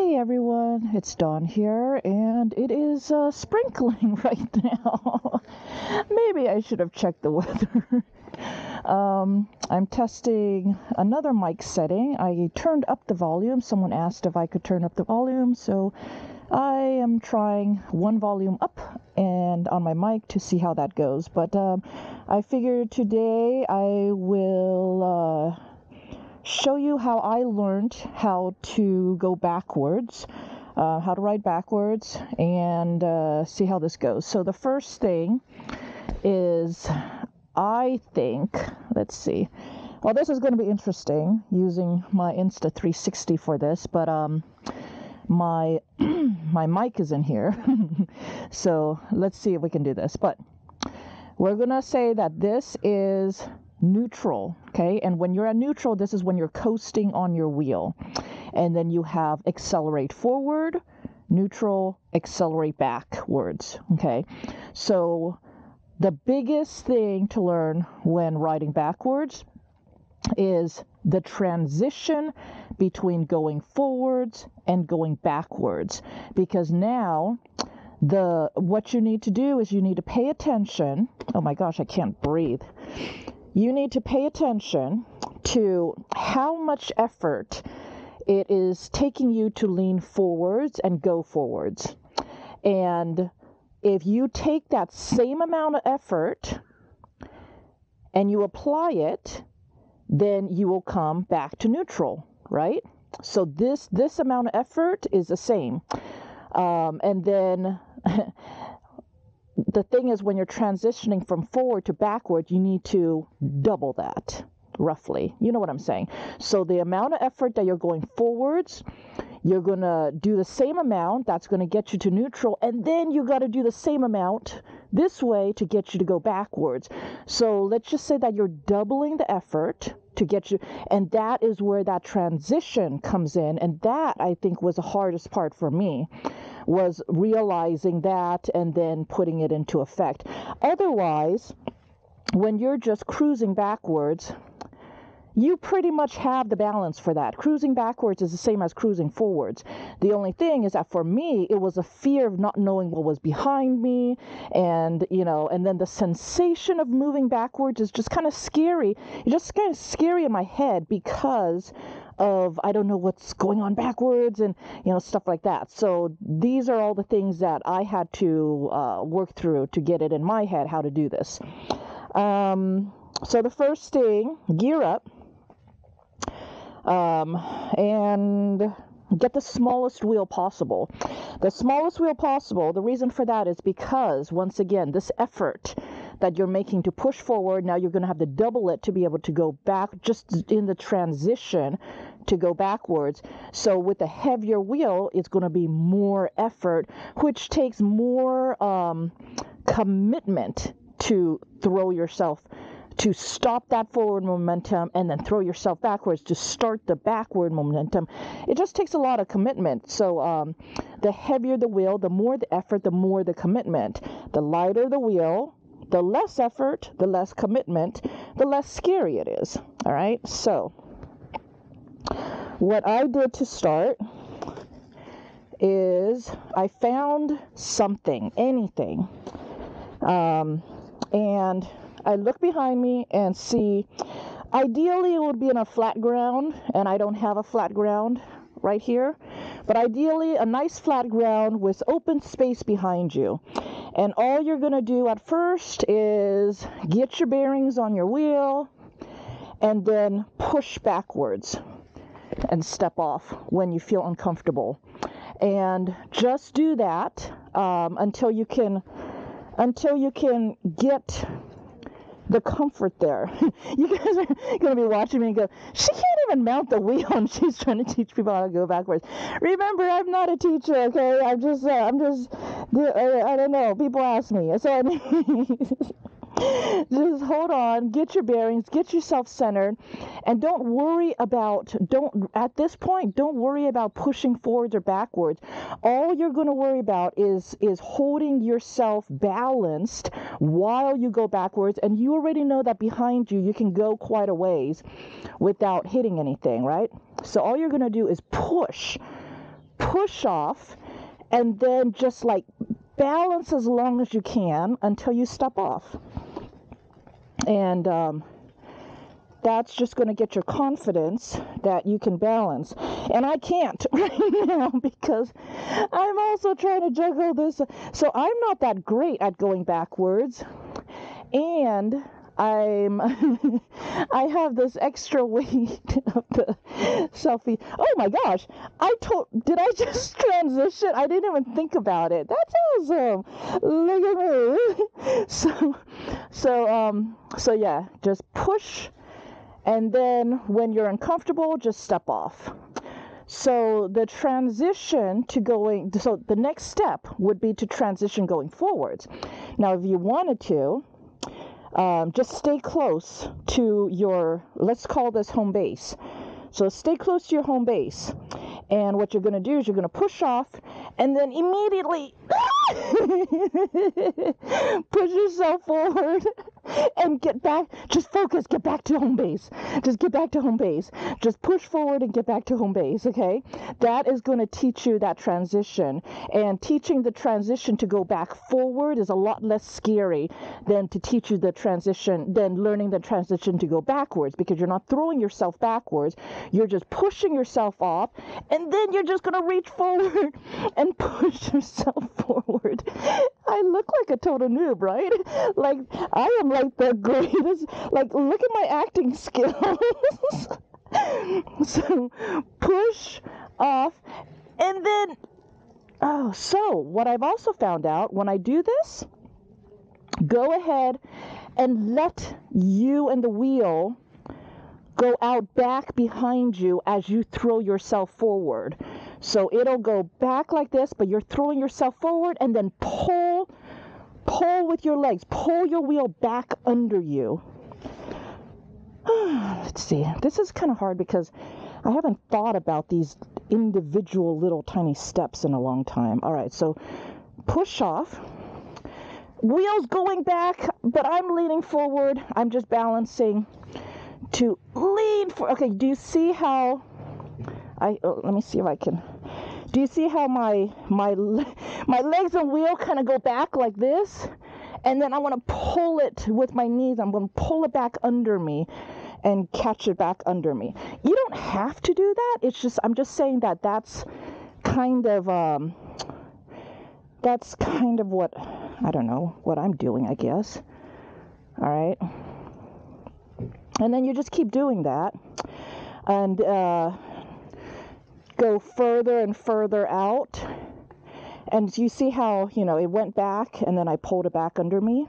Hey everyone, it's Dawn here, and it is sprinkling right now. Maybe I should have checked the weather. I'm testing another mic setting. I turned up the volume. Someone asked if I could turn up the volume, so I am trying one volume up and on my mic to see how that goes. But I figured today I will show you how I learned how to go backwards, how to write backwards, and see how this goes. So the first thing is, I think, let's see. Well, this is going to be interesting using my Insta360 for this, but my my mic is in here. So let's see if we can do this. But we're going to say that this is neutral, okay? And when you're at neutral, this is when you're coasting on your wheel. And then you have accelerate forward, neutral, accelerate backwards, okay? So the biggest thing to learn when riding backwards is the transition between going forwards and going backwards. Because now what you need to do is you need to pay attention. Oh my gosh, I can't breathe. You need to pay attention to how much effort it is taking you to lean forwards and go forwards. And if you take that same amount of effort and you apply it, then you will come back to neutral, right? So this amount of effort is the same. And then the thing is, when you're transitioning from forward to backward, you need to double that, roughly. You know what I'm saying? So the amount of effort that you're going forwards, you're going to do the same amount. That's going to get you to neutral. And then you got to do the same amount this way to get you to go backwards. So let's just say that you're doubling the effort to get you. And that is where that transition comes in. And that, I think, was the hardest part for me, was realizing that and then putting it into effect. Otherwise, when you're just cruising backwards, you pretty much have the balance for that. Cruising backwards is the same as cruising forwards. The only thing is that for me, it was a fear of not knowing what was behind me. And, and then the sensation of moving backwards is just kind of scary. It's just kind of scary in my head because of, I don't know what's going on backwards and, stuff like that. So these are all the things that I had to work through to get it in my head how to do this. So the first thing, gear up. And get the smallest wheel possible. The smallest wheel possible, the reason for that is because, once again, this effort that you're making to push forward, now you're going to have to double it to be able to go back, just in the transition to go backwards. So with a heavier wheel, it's going to be more effort, which takes more commitment to throw yourself, to stop that forward momentum and then throw yourself backwards to start the backward momentum. It just takes a lot of commitment. So the heavier the wheel, the more the effort, the more the commitment. The lighter the wheel, the less effort, the less commitment, the less scary it is. All right. So what I did to start is I found something, anything, and I look behind me and see, ideally it would be in a flat ground, and I don't have a flat ground right here, but ideally a nice flat ground with open space behind you. And all you're going to do at first is get your bearings on your wheel and then push backwards and step off when you feel uncomfortable. And just do that until you can get the comfort there. You guys are going to be watching me and go, she can't even mount the wheel and she's trying to teach people how to go backwards. Remember, I'm not a teacher, okay? I don't know. People ask me. So just hold on, get your bearings, get yourself centered, and don't worry about pushing forwards or backwards. All you're going to worry about is holding yourself balanced while you go backwards, and you already know that behind you, you can go quite a ways without hitting anything, right? So all you're going to do is push push off, and then just like balance as long as you can until you step off. And that's just going to get your confidence that you can balance. And I can't right now because I'm also trying to juggle this. So I'm not that great at going backwards. And I have this extra weight of the selfie. Oh my gosh, did I just transition? I didn't even think about it. That's awesome. Look at me. So yeah, just push, and then when you're uncomfortable, just step off. So the transition to the next step would be to transition going forwards. Now, if you wanted to, just stay close to your, let's call this home base. So stay close to your home base. And what you're going to do is you're going to push off and then immediately push yourself forward and get back. Just focus. Get back to home base. Just get back to home base. Just push forward and get back to home base, okay? That is going to teach you that transition. And teaching the transition to go back forward is a lot less scary than to teach you the transition, than learning the transition to go backwards, because you're not throwing yourself backwards. You're just pushing yourself off, and then you're just going to reach forward and push yourself forward. I look like a total noob, right? Like, I am like the greatest, like, look at my acting skills. So, push off, and then, so what I've also found out, when I do this, go ahead and let you and the wheel go out back behind you as you throw yourself forward. So it'll go back like this, but you're throwing yourself forward, and then pull with your legs. Pull your wheel back under you. Let's see. This is kind of hard because I haven't thought about these individual little tiny steps in a long time. All right, so push off. Wheels going back, but I'm leaning forward. I'm just balancing to lean for. Okay, do you see how let me see if I can. Do you see how my legs and wheel kind of go back like this? And then I want to pull it with my knees. I'm going to pull it back under me and catch it back under me. You don't have to do that. It's just, I'm just saying that that's kind of what, I don't know, what I'm doing, I guess. All right. And then you just keep doing that. And go further and further out. And you see how, it went back and then I pulled it back under me.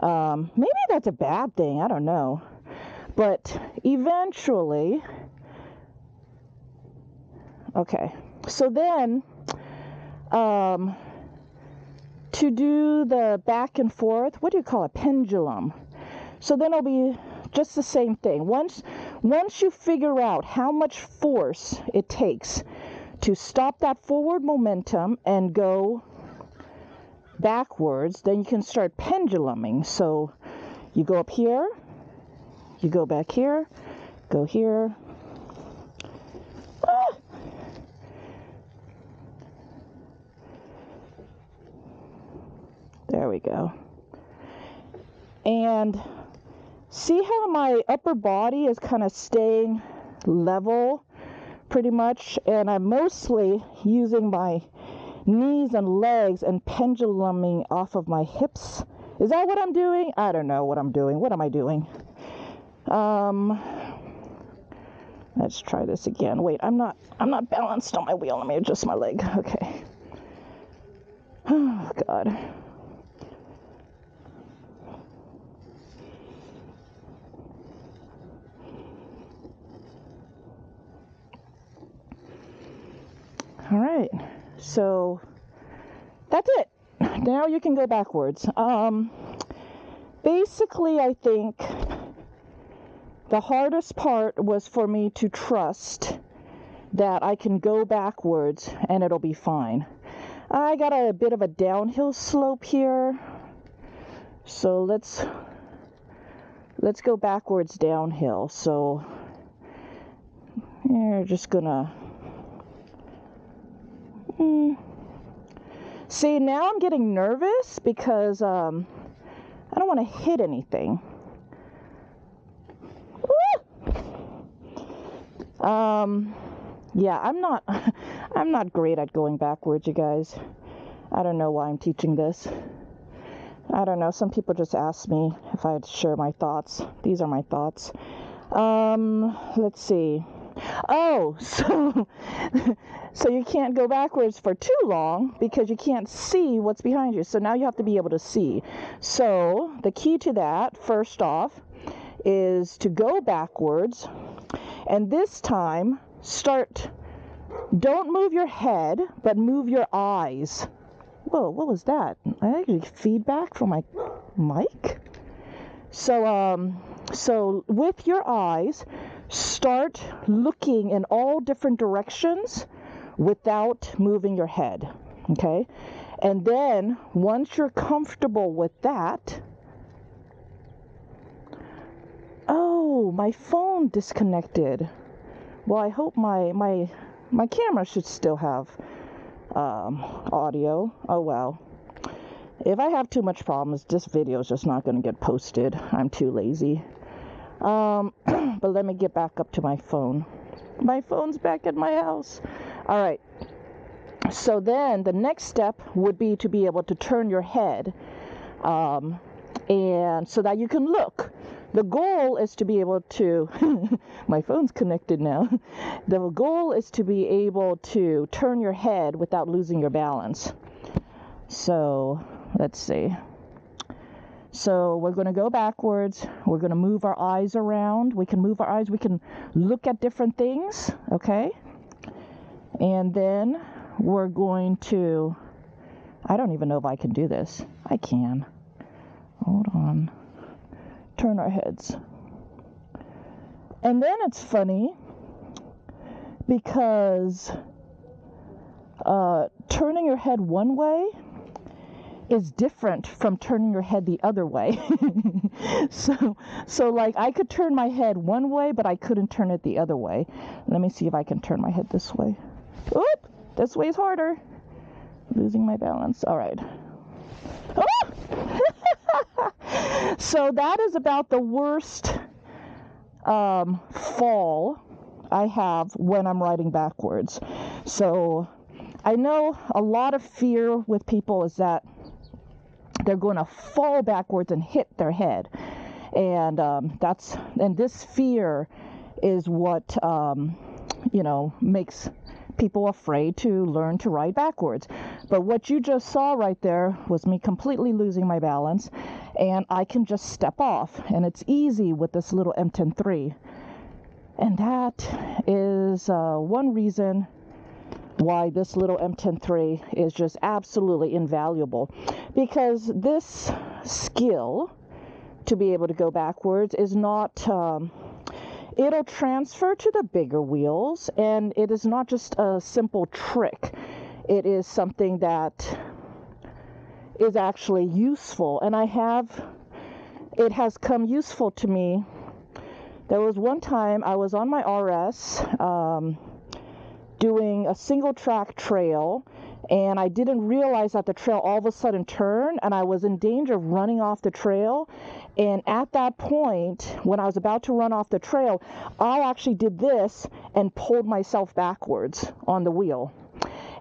Maybe that's a bad thing. I don't know. But eventually, okay. So then, to do the back and forth, what do you call it? Pendulum. So then it'll be just the same thing. Once you figure out how much force it takes to stop that forward momentum and go backwards, then you can start penduluming. So you go up here, you go back here, go here. There we go. And see how my upper body is kind of staying level pretty much, and I'm mostly using my knees and legs and penduluming off of my hips. Is that what I'm doing? I don't know what I'm doing. What am I doing? Let's try this again. Wait, I'm not balanced on my wheel. Let me adjust my leg. Okay. Oh God. All right, so that's it. Now you can go backwards. Basically, I think the hardest part was for me to trust that I can go backwards and it'll be fine. I got a bit of a downhill slope here, so let's go backwards downhill. So you're just gonna See, now I'm getting nervous because I don't want to hit anything. Yeah, I'm not great at going backwards, you guys. I don't know why I'm teaching this. I don't know. Some people just ask me if I'd share my thoughts. These are my thoughts. Let's see. Oh, so you can't go backwards for too long because you can't see what's behind you. So now you have to be able to see. So the key to that, first off, is to go backwards. And this time, don't move your head, but move your eyes. Whoa, what was that? I actually feedback from my mic? So with your eyes, start looking in all different directions without moving your head, okay? And then, once you're comfortable with that... Oh, my phone disconnected. Well, I hope my camera should still have audio. Oh well. If I have too much problems, this video is just not going to get posted. I'm too lazy. But let me get back up to my phone. My phone's back at my house. All right. So then the next step would be to be able to turn your head, and so that you can look. The goal is to be able to, my phone's connected now. The goal is to be able to turn your head without losing your balance. So, let's see. So, we're going to go backwards. We're going to move our eyes around. We can move our eyes. We can look at different things, okay? And then we're going to, I don't even know if I can do this. I can. Hold on. Turn our heads. And then it's funny because turning your head one way is different from turning your head the other way. so like I could turn my head one way, but I couldn't turn it the other way. Let me see if I can turn my head this way. Oop! This way is harder. Losing my balance. All right. Oh! So that is about the worst fall I have when I'm riding backwards. So I know a lot of fear with people is that they're going to fall backwards and hit their head. And this fear is what, makes people afraid to learn to ride backwards. But what you just saw right there was me completely losing my balance, and I can just step off, and it's easy with this little M10-3. And that is one reason why this little M10-3 is just absolutely invaluable, because this skill to be able to go backwards is not it'll transfer to the bigger wheels, and it is not just a simple trick. It is something that is actually useful, and it has come useful to me. There was one time I was on my RS doing a single track trail, and I didn't realize that the trail all of a sudden turned, and I was in danger of running off the trail. And at that point, when I was about to run off the trail, I actually did this and pulled myself backwards on the wheel.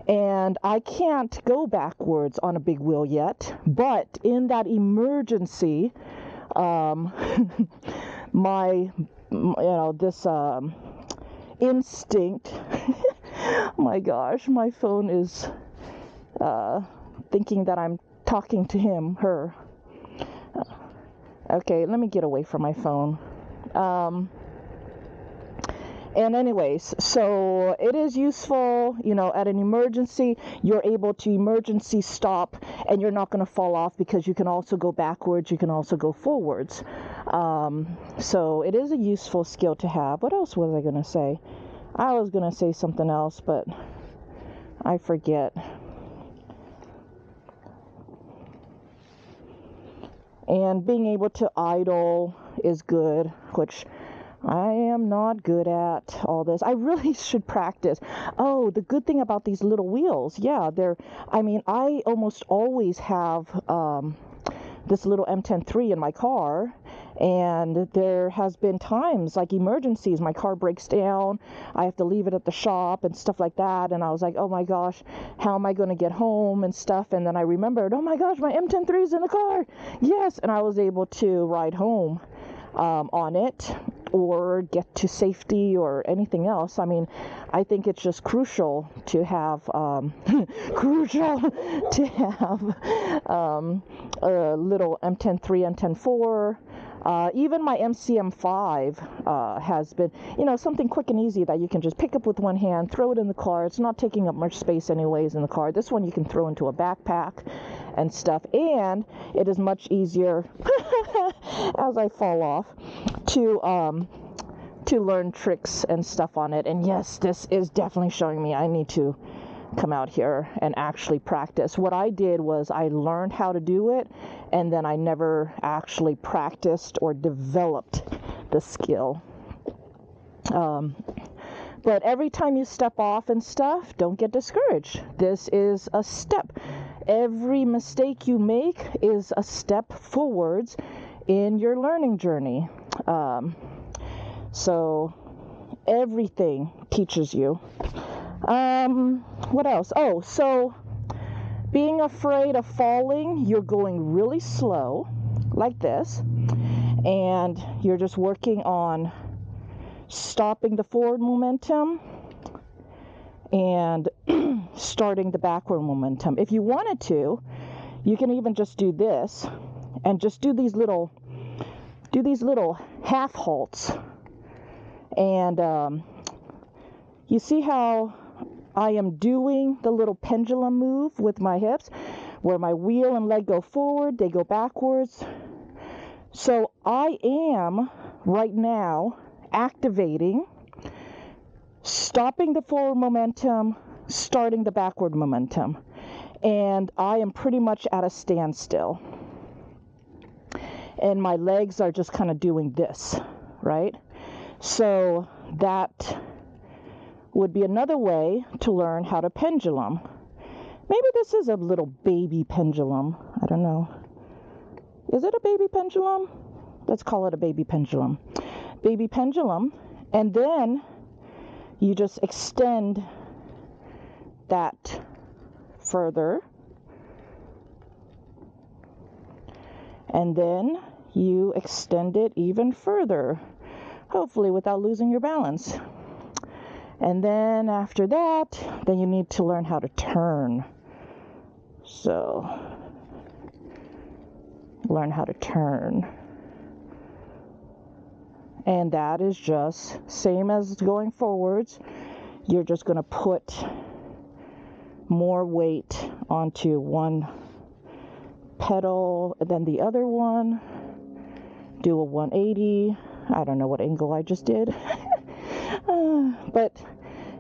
And I can't go backwards on a big wheel yet, but in that emergency, this instinct, my gosh, my phone is thinking that I'm talking to her. Okay, let me get away from my phone. And anyways, so it is useful, at an emergency, you're able to emergency stop, and you're not going to fall off because you can also go backwards, you can also go forwards. So it is a useful skill to have. What else was I going to say? I was going to say something else, but I forget. And being able to idle is good, which I am not good at all this. I really should practice. Oh, the good thing about these little wheels, yeah, I almost always have this little M10-3 in my car, and there has been times, like emergencies, my car breaks down, I have to leave it at the shop and stuff like that, and I was like, oh my gosh, how am I going to get home and stuff, and then I remembered, oh my gosh, my M10-3 is in the car, yes, and I was able to ride home on it, or get to safety or anything else. I mean, I think it's just crucial to have a little M10-3, M10-4. Even my MCM5 has been, something quick and easy that you can just pick up with one hand, throw it in the car. It's not taking up much space anyways in the car. This one you can throw into a backpack and stuff, and it is much easier as I fall off to learn tricks and stuff on it. And yes, this is definitely showing me I need to come out here and actually practice. What I did was I learned how to do it, and then I never actually practiced or developed the skill. But every time you step off and stuff, don't get discouraged. This is a step. Every mistake you make is a step forwards in your learning journey. So everything teaches you. What else? Oh, so being afraid of falling, you're going really slow, like this, and you're just working on stopping the forward momentum and starting the backward momentum. If you wanted to, you can even just do this and just do these little half halts. And you see how I am doing the little pendulum move with my hips, where my wheel and leg go forward, they go backwards. So I am right now activating, stopping the forward momentum, starting the backward momentum. And I am pretty much at a standstill. And my legs are just kind of doing this, right? So that would be another way to learn how to pendulum. Maybe this is a little baby pendulum. I don't know. Is it a baby pendulum? Let's call it a baby pendulum. Baby pendulum. And then you just extend that further. And then you extend it even further, hopefully without losing your balance. And then after that, then you need to learn how to turn. So, learn how to turn. And that is just same as going forwards. You're just going to put more weight onto one pedal and then the other one. Do a 180. I don't know what angle I just did. But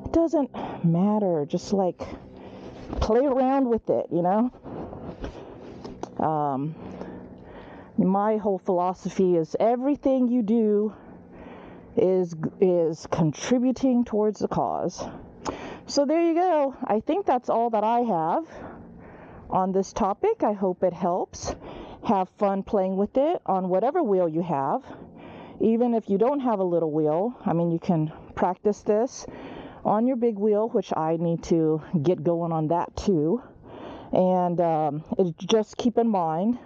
it doesn't matter. Just like play around with it, My whole philosophy is everything you do is contributing towards the cause. So there you go. I think that's all that I have on this topic. I hope it helps. Have fun playing with it on whatever wheel you have. Even if you don't have a little wheel, you can practice this on your big wheel, which I need to get going on that too. And just keep in mind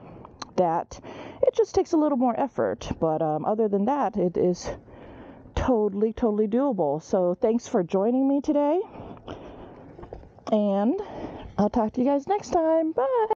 that it just takes a little more effort. But other than that, it is totally doable. So thanks for joining me today. And I'll talk to you guys next time. Bye.